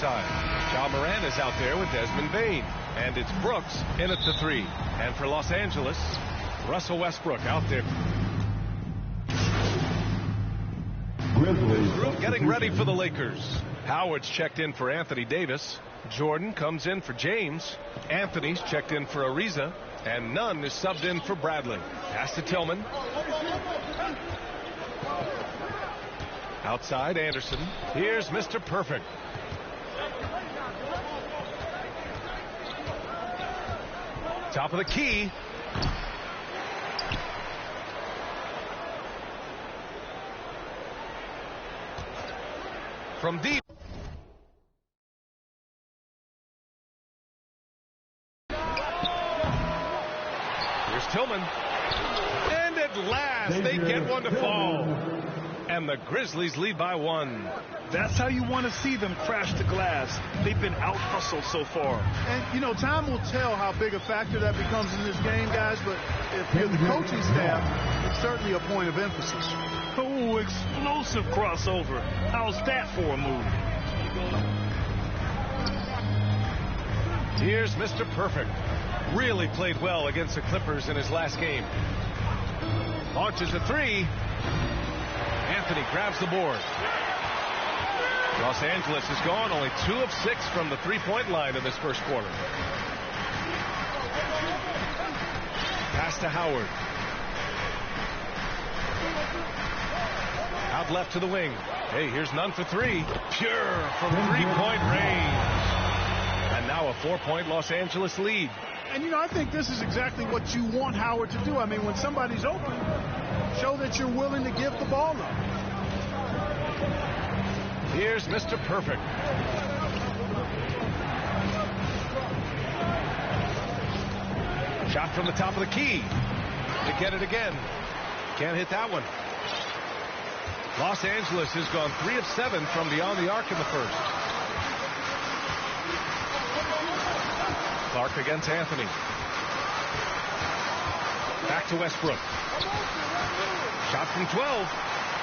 side. Ja Morant is out there with Desmond Bane. And it's Brooks in at the 3. And for Los Angeles, Russell Westbrook out there. Group getting ready for the Lakers. Howard's checked in for Anthony Davis. Jordan comes in for James. Anthony's checked in for Ariza. And Nunn is subbed in for Bradley. Pass to Tillman. Outside Anderson. Here's Mr. Perfect. Top of the key. From deep. Here's Tillman. And at last they get one to fall. And the Grizzlies lead by 1. That's how you want to see them crash the glass. They've been out-hustled so far. And, you know, time will tell how big a factor that becomes in this game, guys. But if you're the coaching staff, it's certainly a point of emphasis. Oh, explosive crossover. How's that for a move? Here's Mr. Perfect. Really played well against the Clippers in his last game. Launches a 3. Anthony grabs the board. Los Angeles has gone only 2 of 6 from the three-point line in this first quarter. Pass to Howard. Out left to the wing. Hey, here's Nunn for 3. Pure from three-point range. And now a 4-point Los Angeles lead. And, you know, I think this is exactly what you want Howard to do. I mean, when somebody's open, show that you're willing to give the ball up. Here's Mr. Perfect. Shot from the top of the key. To get it again. Can't hit that one. Los Angeles has gone 3 of 7 from beyond the arc in the first. Clark against Anthony. Back to Westbrook. Shot from 12.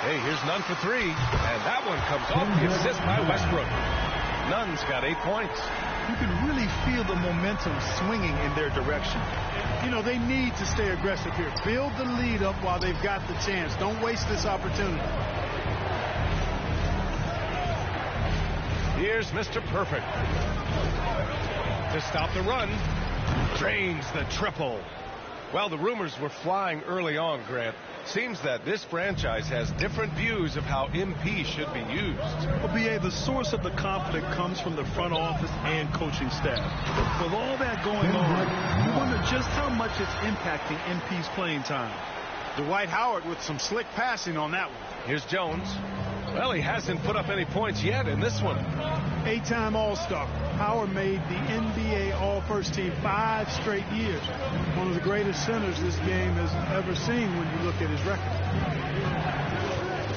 Hey, here's Nunn for 3. And that one comes off the assist by Westbrook. Nunn's got 8 points. You can really feel the momentum swinging in their direction. You know, they need to stay aggressive here. Build the lead up while they've got the chance. Don't waste this opportunity. Here's Mr. Perfect. To stop the run. Drains the triple. Well, the rumors were flying early on, Grant. Seems that this franchise has different views of how MP should be used. Well, B.A., the source of the conflict comes from the front office and coaching staff. With all that going on, you wonder just how much it's impacting MP's playing time. Dwight Howard with some slick passing on that one. Here's Jones. Well, he hasn't put up any points yet in this one. 8-time All-Star. Howard made the NBA All-First Team 5 straight years. One of the greatest centers this game has ever seen when you look at his record.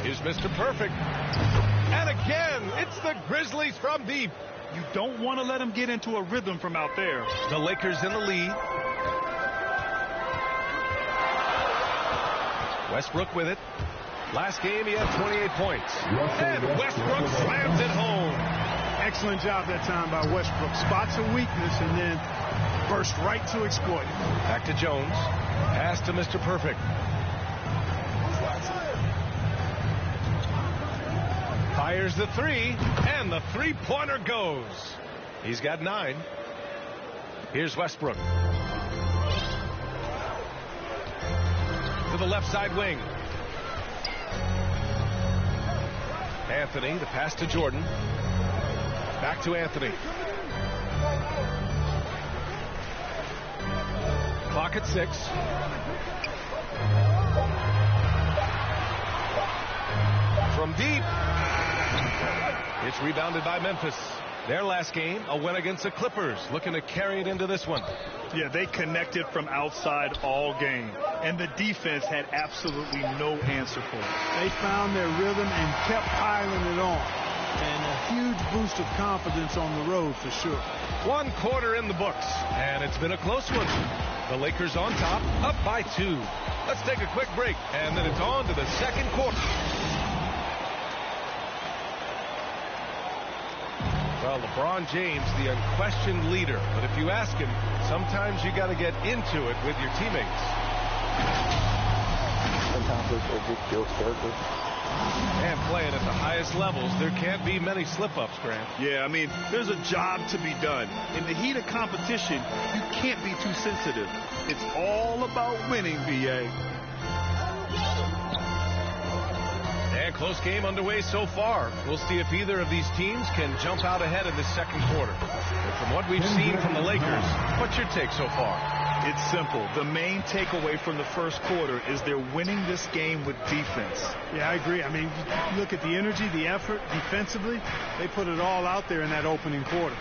Here's Mr. Perfect. And again, it's the Grizzlies from deep. You don't want to let them get into a rhythm from out there. The Lakers in the lead. Westbrook with it. Last game, he had 28 points. And Westbrook slams it home. Excellent job that time by Westbrook. Spots a weakness and then burst right to exploit it. Back to Jones. Pass to Mr. Perfect. Fires the 3, and the three-pointer goes. He's got 9. Here's Westbrook. To the left side wing. Anthony, the pass to Jordan. Back to Anthony. Clock at 6. From deep. It's rebounded by Memphis. Their last game, a win against the Clippers, looking to carry it into this one. Yeah, they connected from outside all game, and the defense had absolutely no answer for it. They found their rhythm and kept piling it on. And a huge boost of confidence on the road for sure. 1 quarter in the books, and it's been a close one. The Lakers on top, up by 2. Let's take a quick break, and then it's on to the second quarter. Well, LeBron James, the unquestioned leader. But if you ask him, sometimes you got to get into it with your teammates. Sometimes it just feels circus. And playing at the highest levels, there can't be many slip-ups, Grant. Yeah, I mean, there's a job to be done. In the heat of competition, you can't be too sensitive. It's all about winning, B.A. And close game underway so far. We'll see if either of these teams can jump out ahead in this second quarter. But from what we've seen from the Lakers, what's your take so far? It's simple. The main takeaway from the first quarter is they're winning this game with defense. Yeah, I agree. I mean, you look at the energy, the effort defensively. They put it all out there in that opening quarter.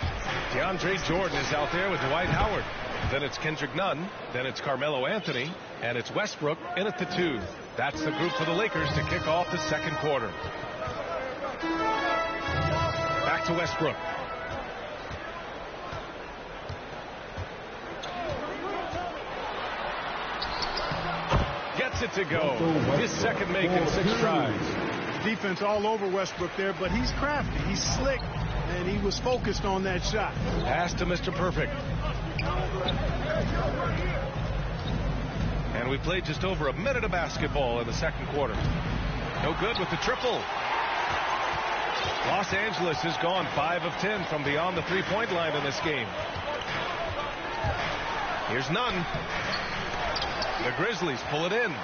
DeAndre Jordan is out there with Dwight Howard. Then it's Kendrick Nunn. Then it's Carmelo Anthony. And it's Westbrook in at the 2. That's the group for the Lakers to kick off the second quarter. Back to Westbrook. Gets it to go. His second make in 6 tries. Defense all over Westbrook there, but he's crafty. He's slick, and he was focused on that shot. Pass to Mr. Perfect. And we played just over a minute of basketball in the second quarter. No good with the triple. Los Angeles has gone 5 of 10 from beyond the three-point line in this game. Here's Nunn. The Grizzlies pull it in.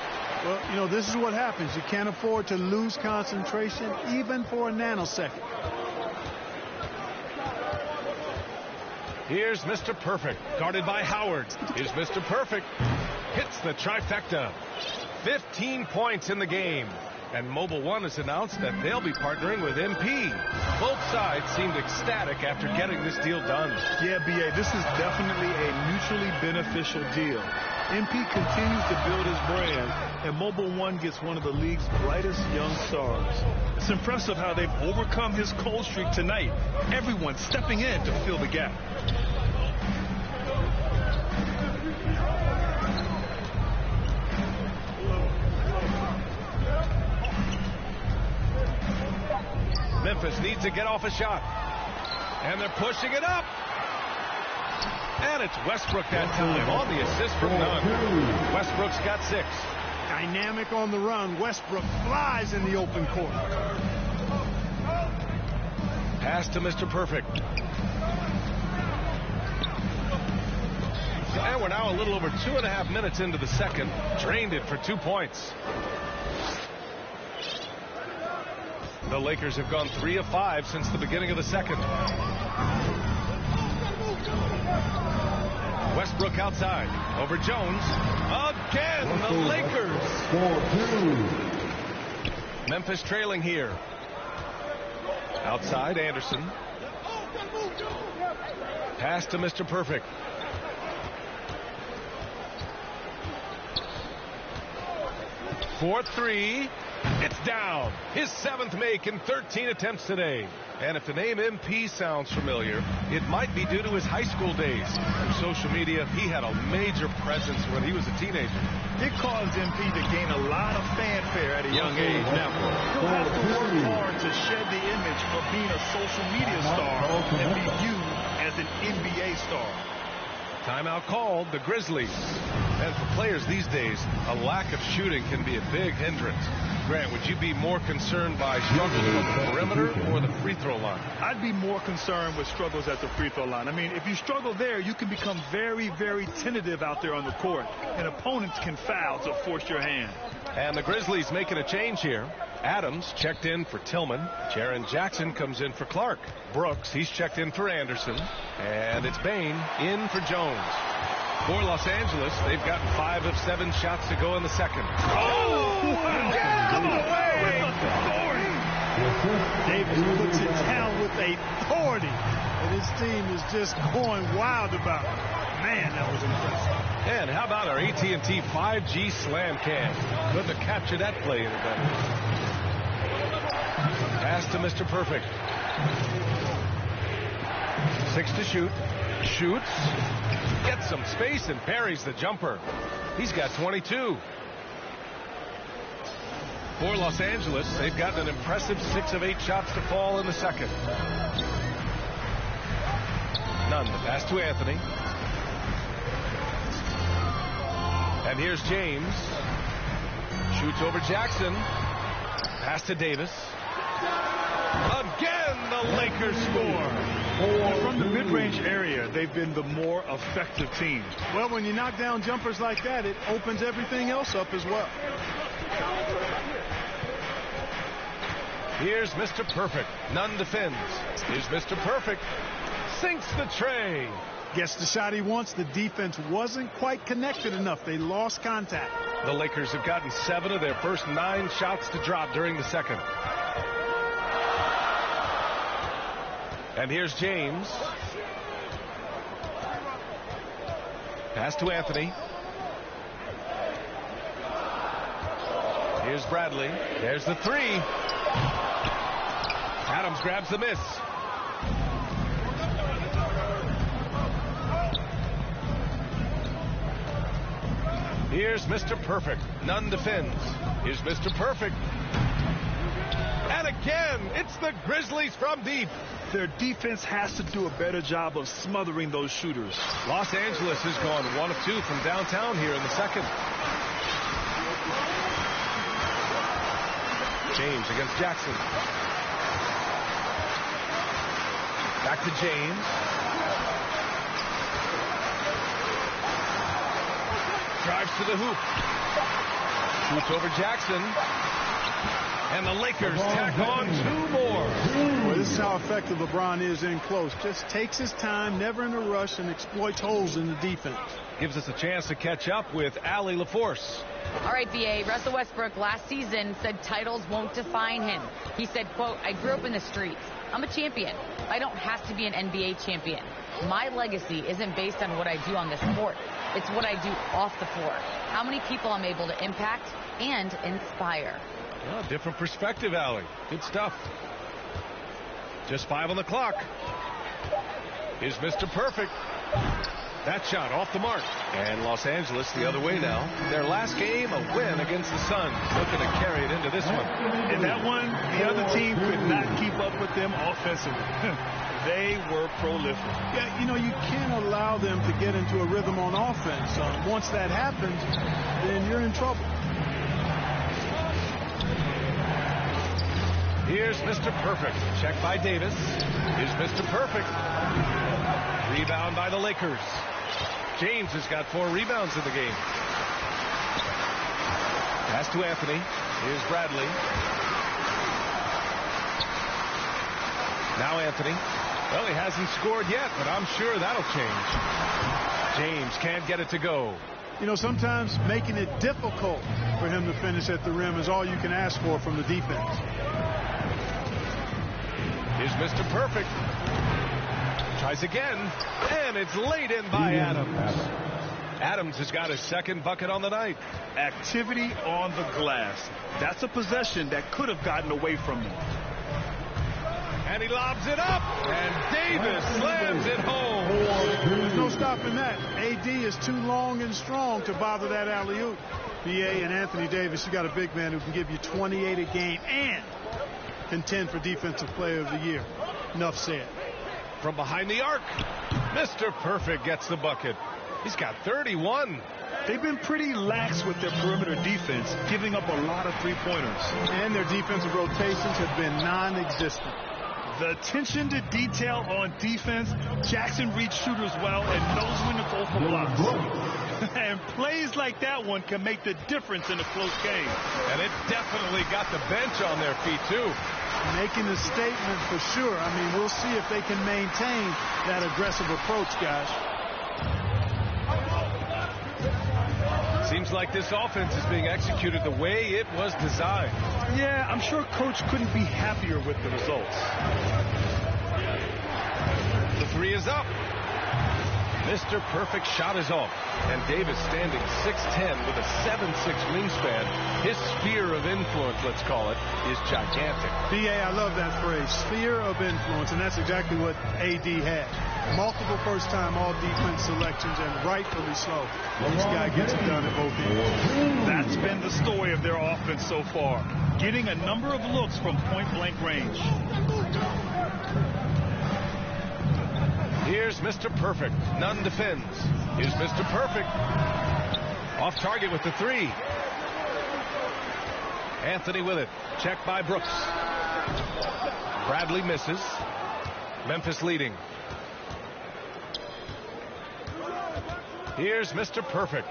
Well, you know, this is what happens. You can't afford to lose concentration even for a nanosecond. Here's Mr. Perfect, guarded by Howard. Is Mr. Perfect. Hits the trifecta. 15 points in the game. And Mobile One has announced that they'll be partnering with MP. Both sides seemed ecstatic after getting this deal done. Yeah, B.A., this is definitely a mutually beneficial deal. MP continues to build his brand, and Mobile One gets one of the league's brightest young stars. It's impressive how they've overcome his cold streak tonight. Everyone stepping in to fill the gap. Memphis needs to get off a shot. And they're pushing it up. And it's Westbrook that time on the assist from Nunn. Westbrook's got 6. Dynamic on the run. Westbrook flies in the open court. Pass to Mr. Perfect. And we're now a little over 2.5 minutes into the second. Drained it for 2 points. The Lakers have gone 3 of 5 since the beginning of the second. Westbrook outside. Over Jones. Again, the Lakers. 4-2. Memphis trailing here. Outside, Anderson. Pass to Mr. Perfect. For 3. It's down. His 7th make in 13 attempts today. And if the name MP sounds familiar, it might be due to his high school days. Through social media, he had a major presence when he was a teenager. It caused MP to gain a lot of fanfare at a young age. Now, he'll have to work hard to shed the image of being a social media star and be viewed as an NBA star. Timeout called, the Grizzlies. And for players these days, a lack of shooting can be a big hindrance. Grant, would you be more concerned by struggles from the perimeter or the free throw line? I'd be more concerned with struggles at the free throw line. I mean, if you struggle there, you can become very, very tentative out there on the court, and opponents can foul to force your hand. And the Grizzlies making a change here. Adams checked in for Tillman. Jaren Jackson comes in for Clark. Brooks, he's checked in for Anderson. And it's Bain in for Jones. For Los Angeles, they've gotten 5 of 7 shots to go in the second. Oh! Come away with authority. Davis puts it down with authority. And his team is just going wild about it. Man, that was impressive. And how about our AT&T 5G slam cam? Couldn't have captured that play any better. Pass to Mr. Perfect. 6 to shoot. Shoots. Gets some space and parries the jumper. He's got 22. For Los Angeles, they've gotten an impressive 6 of 8 shots to fall in the second. Nunn, the pass to Anthony. And here's James. Shoots over Jackson. Pass to Davis. Again, the Lakers score. From the mid-range area, they've been the more effective team. Well, when you knock down jumpers like that, it opens everything else up as well. Here's Mr. Perfect. Nunn defends. Here's Mr. Perfect. Sinks the tray. Gets the shot he wants. The defense wasn't quite connected enough. They lost contact. The Lakers have gotten 7 of their first 9 shots to drop during the second. And here's James. Pass to Anthony. Here's Bradley. There's the 3. Adams grabs the miss. Here's Mr. Perfect. Nunn defends. Here's Mr. Perfect. And again, it's the Grizzlies from deep. Their defense has to do a better job of smothering those shooters. Los Angeles has gone 1 of 2 from downtown here in the second. James against Jackson. Back to James. Drives to the hoop. Shoots over Jackson. And the Lakers tack on 2 more. Well, this is how effective LeBron is in close. Just takes his time, never in a rush, and exploits holes in the defense. Gives us a chance to catch up with Allie LaForce. All right, VA. Russell Westbrook last season said titles won't define him. He said, quote, "I grew up in the streets. I'm a champion. I don't have to be an NBA champion. My legacy isn't based on what I do on the court. It's what I do off the floor. How many people I'm able to impact and inspire." Well, different perspective, Allie. Good stuff. Just 5 on the clock. Here's Mr. Perfect. That shot off the mark. And Los Angeles the other way now. Their last game, a win against the Suns. Looking to carry it into this one. In that one, the other team could not keep up with them offensively. They were prolific. Yeah, you know, you can't allow them to get into a rhythm on offense. Once that happens, then you're in trouble. Here's Mr. Perfect. Check by Davis. Here's Mr. Perfect. Rebound by the Lakers. James has got 4 rebounds in the game. Pass to Anthony. Here's Bradley. Now Anthony. Well, he hasn't scored yet, but I'm sure that'll change. James can't get it to go. You know, sometimes making it difficult for him to finish at the rim is all you can ask for from the defense. Here's Mr. Perfect. Tries again, and it's laid in by Adams. Adams has got his 2nd bucket on the night. Activity on the glass. That's a possession that could have gotten away from them. And he lobs it up, and Davis slams it home. There's no stopping that. AD is too long and strong to bother that alley-oop. BA and Anthony Davis, you got a big man who can give you 28 a game and contend for Defensive Player of the Year. Enough said. From behind the arc, Mr. Perfect gets the bucket. He's got 31. They've been pretty lax with their perimeter defense, giving up a lot of 3-pointers. And their defensive rotations have been non-existent. The attention to detail on defense. Jackson reads shooters well and knows when to go for blocks. And plays like that one can make the difference in a close game. And it definitely got the bench on their feet, too. Making a statement for sure. I mean, we'll see if they can maintain that aggressive approach, guys. Seems like this offense is being executed the way it was designed. Yeah, I'm sure Coach couldn't be happier with the results. The 3 is up. Mr. Perfect shot is off. And Davis standing 6'10 with a 7'6 wingspan. His sphere of influence, let's call it, is gigantic. BA, I love that phrase, sphere of influence, and that's exactly what AD had. Multiple first-time all-defense selections, and rightfully so. This guy gets it done at both ends. That's been the story of their offense so far, getting a number of looks from point-blank range. Here's Mr. Perfect. None defends. Here's Mr. Perfect. Off target with the three. Anthony with it. Check by Brooks. Bradley misses. Memphis leading. Here's Mr. Perfect.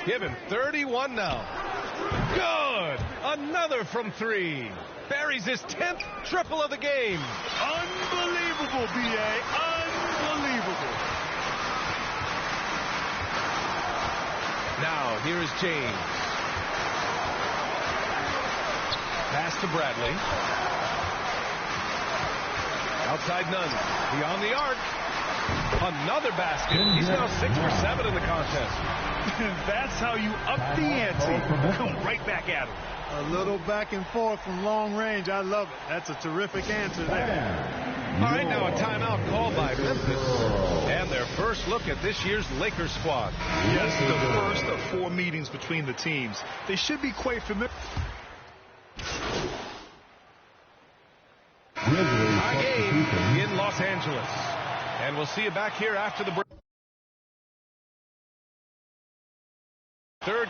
Give him 31 now. Good. Another from three. Buries his 10th triple of the game. Unbelievable, B.A. Unbelievable. Now, here is James. Pass to Bradley. Outside Nunn. Beyond the arc. Another basket. He's now 6 for 7 in the contest. That's how you up the ante. Come right back at him. A little back and forth from long range. I love it. That's a terrific answer there. All right, now a timeout called by Memphis. And their first look at this year's Lakers squad. Yes, the first of 4 meetings between the teams. They should be quite familiar. Our game in Los Angeles. And we'll see you back here after the break. Third.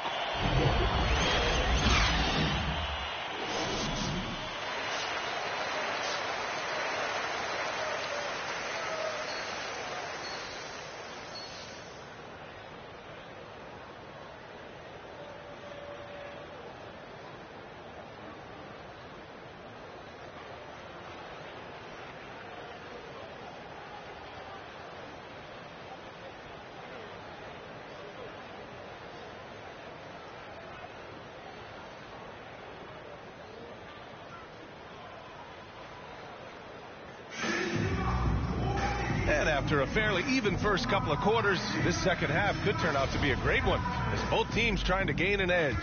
And after a fairly even first couple of quarters, this second half could turn out to be a great one, as both teams trying to gain an edge.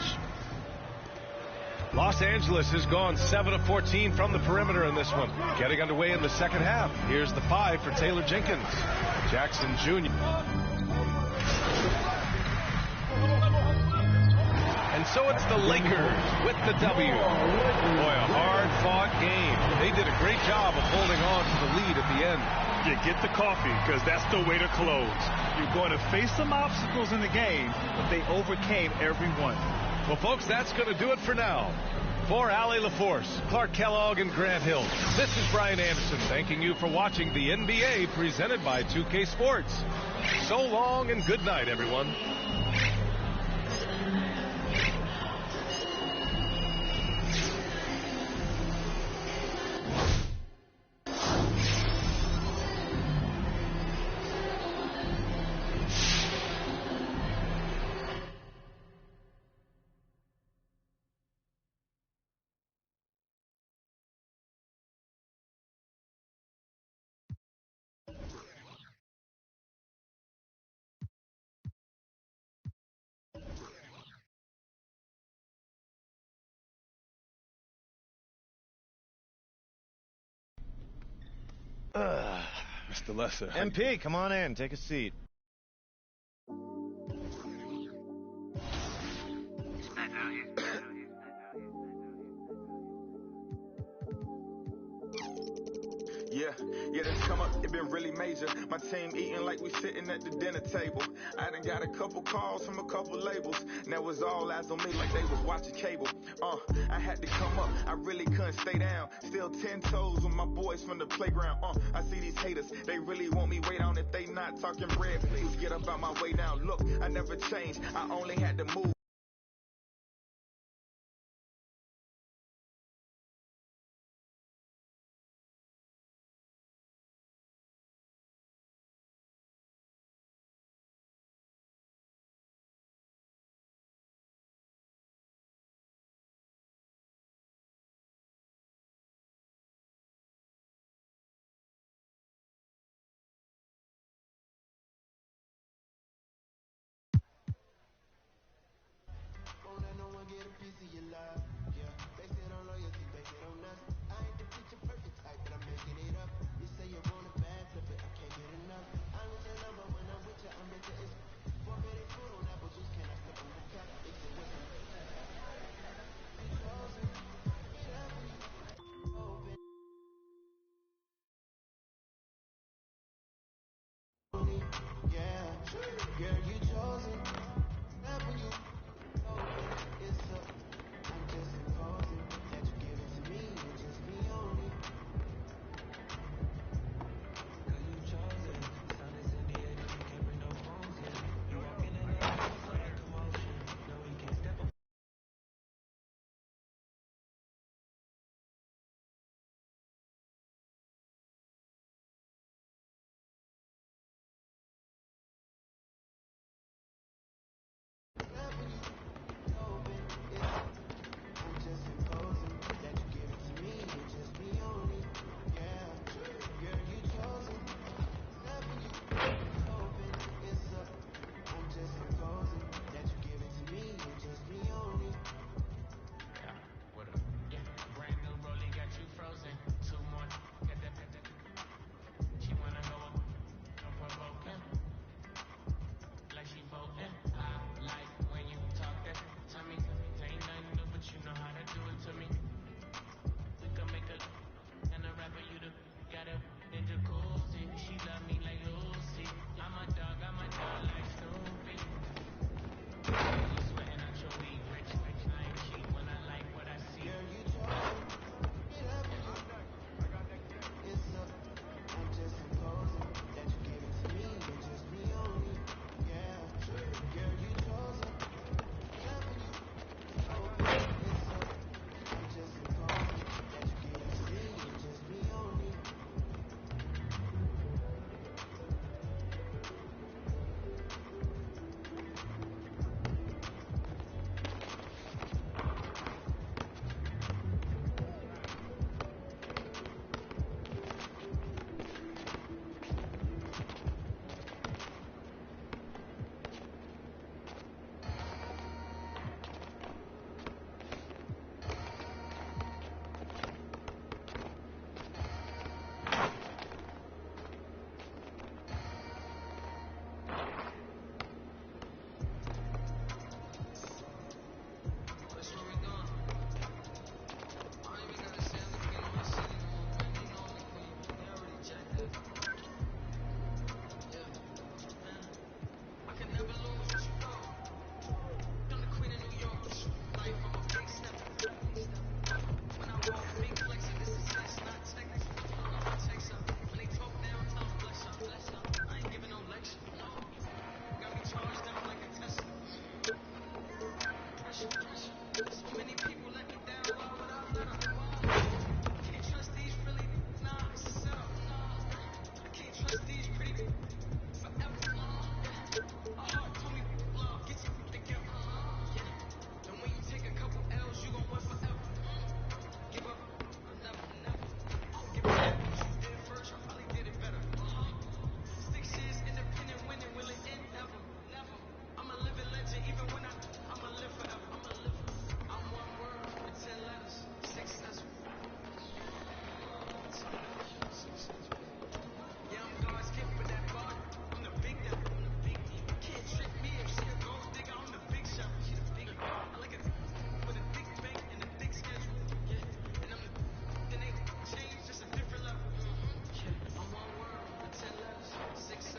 Los Angeles has gone 7 of 14 from the perimeter in this one. Getting underway in the second half. Here's the 5 for Taylor Jenkins. Jackson Jr. And so it's the Lakers with the W. Boy, a hard-fought game. They did a great job of holding on to the lead at the end. You get the coffee, because that's the way to close. You're going to face some obstacles in the game, but they overcame every one. Well, folks, that's going to do it for now. For Allie LaForce, Clark Kellogg, and Grant Hill, this is Brian Anderson thanking you for watching the NBA presented by 2K Sports. So long and good night, everyone. Mr. Lesser. MP, come on in. Take a seat. Yeah, this come up, it been really major. My team eating like we sitting at the dinner table. I done got a couple calls from a couple labels. Now it's all eyes on me like they was watching cable. I had to come up, I really couldn't stay down. Still 10 toes with my boys from the playground. I see these haters, they really want me way down. If they not talking bread, please get up out my way now. Look, I never changed, I only had to move. Yeah, girl, you chose it. That when you